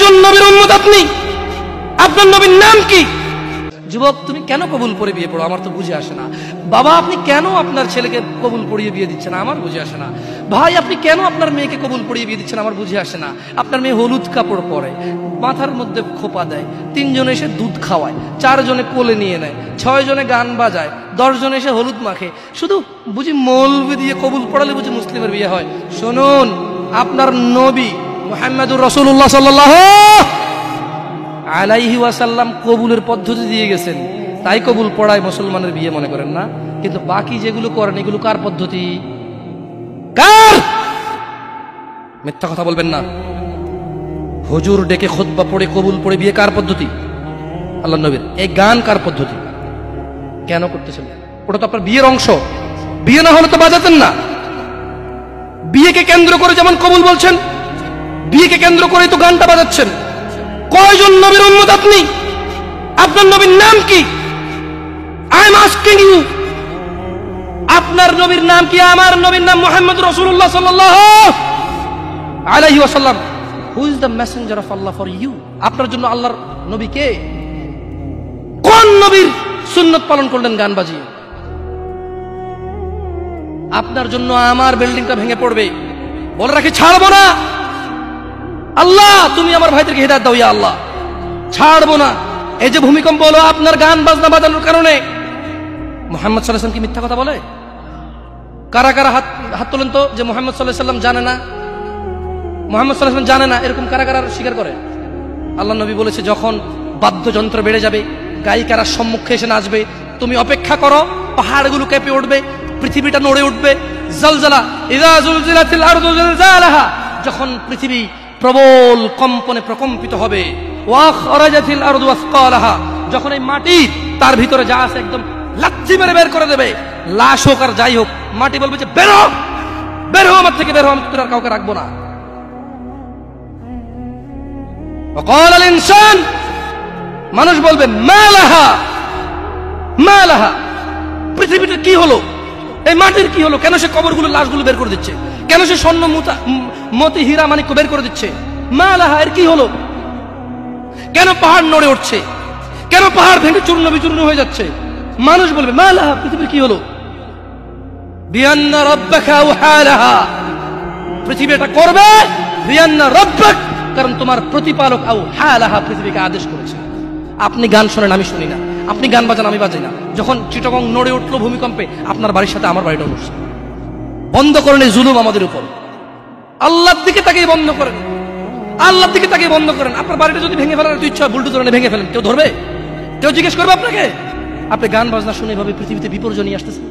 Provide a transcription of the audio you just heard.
কয়জন নবীর উম্মত আপনি? আপনার নবীর নাম কি? যুবক, তুমি কেন কবুল পড়ে বিয়ে পড়ো? আমার তো বুঝে আসে না। বাবা, আপনি কেন আপনার ছেলেকে কবুল পড়িয়ে বিয়ে দিচ্ছেন? আমার বুঝে আসে না। ভাই, আপনি কেন আপনার মেয়েকে কবুল পড়িয়ে বিয়ে দিচ্ছেন? আমার বুঝে আসে না। আপনার মেয়ে হলুদ কাপড় পরে, মাথার মধ্যে খোপা দেয়, 3 জন এসে দুধ খাওয়ায়, 4 জনে কোলে নিয়ে নেয়, 6 জনে গান বাজায়, 10 জন এসে হলুদ মাখে। শুধু বুঝি মৌলবি দিয়ে কবুল পড়ালে বুঝি মুসলিমের বিয়ে হয়? শুনুন, আপনার নবী মুহাম্মদুর রাসূলুল্লাহ সাল্লাল্লাহু আলাইহি ওয়াসাল্লাম কবুলের পদ্ধতি দিয়ে গেছেন, তাই কবুল পড়ায় মুসলমানের বিয়ে মনে করেন না। কিন্তু বাকি যেগুলো করেন এগুলো কার পদ্ধতি? কার? মিথ্যা কথা বলবেন না। হুজুর ডেকে খুতবা পড়ে কবুল পড়ে বিয়ে কার পদ্ধতি? আল্লাহর নবীর। এই গান কার পদ্ধতি? কেন করতেছেন? ওটা তো আপনার বিয়ের অংশ। বিয়ে না হলে তো বাজাতেন না। বিয়েকে কেন্দ্র করে যেমন কবুল বলছেন, বিয়েকে কেন্দ্র করে তো গানটা বাজাচ্ছেন। কয়জন নবীর উম্মত আপনি? আপনার নবীর নাম কি? আই এম আস্কিং ইউ, আপনার নবীর নাম কি? আমার নবীর নাম মুহাম্মদ রাসূলুল্লাহ সাল্লাল্লাহু আলাইহি ওয়াসাল্লাম। Who is the messenger of Allah for you? আপনার জন্য আল্লাহর নবী কে? কোন নবীর সুন্নাত পালন করলেন গান বাজিয়ে? আপনার জন্য আমার বিল্ডিংটা ভেঙে পড়বে, বলে রাখি ছাড়বো না। আল্লাহ, তুমি আমার ভাইদেরকে হিদায়াত দাও ইয়া আল্লাহ, ছাড়বো না। এই যে ভূমিকম্প হলো আপনার গান বাজনা বাজানোর কারণে। মুহাম্মদ সাল্লাল্লাহু আলাইহি ওয়াসাল্লাম কি মিথ্যা কথা বলে? কারা কারা হাত তোলেন তো যে মুহাম্মদ সাল্লাল্লাহু আলাইহি ওয়াসাল্লাম জানে না, মুহাম্মদ সাল্লাল্লাহু আলাইহি ওয়াসাল্লাম জানে না, এরকম কারা কারা স্বীকার করে? আল্লাহ নবী বলেছে, যখন বাদ্যযন্ত্র বেড়ে যাবে, গায়িকারা সম্মুখে এসে নাচবে, তুমি অপেক্ষা করো, পাহাড়গুলো কেঁপে উঠবে, পৃথিবীটা নড়ে উঠবে। জালজালা, ইযা যুলজিলাতিল আরদু জিলজালাহা, যখন পৃথিবী প্রবল কম্পনে প্রকম্পিত হবে। ওয়া খরাজাতিল আরদু আসকালাহা, যখন এই মাটি তার ভিতরে যা আছে একদম লাথি মেরে বের করে দেবে, লাশ হোক আর যাই হোক, মাটি বলবে যে বের হও, বের হও আমার থেকে, বের হও, আমি তোর আর কাউকে রাখবো না। ওয়াকাল আল ইনসান, মানুষ বলবে মালাহা মালাহা, পৃথিবীটা কি হলো, এই মাটির কি হলো? কেন সে কবরগুলো লাশগুলো বের করে দিচ্ছে? কেন সে স্বর্ণ মতি হীরা মানিক্য বের করে দিচ্ছে? মালাহা, এর কি হলো? কেন পাহাড় নড়ে উঠছে? কেন পাহাড় ভেঙে চূর্ণ বিচূর্ণ হয়ে যাচ্ছে? মানুষ বলবে মালাহা, পৃথিবীর কি হলো? বিআন্না রাব্বাকা আওহালাহা, পৃথিবী এটা করবে বিআন্না রাব্বাক, কারণ তোমার প্রতিপালক আওহালাহা পৃথিবীকে আদেশ করেছে। আপনি গান শোনেন, আমি শুনি না। আপনি গান বাজান, আমি বাজাই না। যখন চিটাগং নড়ে উঠলো ভূমিকম্পে, আপনার বাড়ির সাথে আমার বাড়িটা উঠছে। বন্ধ করেন এই জুলুম আমাদের উপর। আল্লাহর দিকে তাকিয়ে বন্ধ করেন, আল্লাহর দিকে তাকিয়ে বন্ধ করেন। আপনার বাড়িটা যদি ভেঙে ফেলার ইচ্ছা, বুলডোজার এনে ভেঙে ফেলেন, কেউ ধরবে? কেউ জিজ্ঞেস করবে আপনাকে? আপনি গান বাজনা শুনে এভাবে পৃথিবীতে বিপর্যয় নিয়ে আসতেছেন।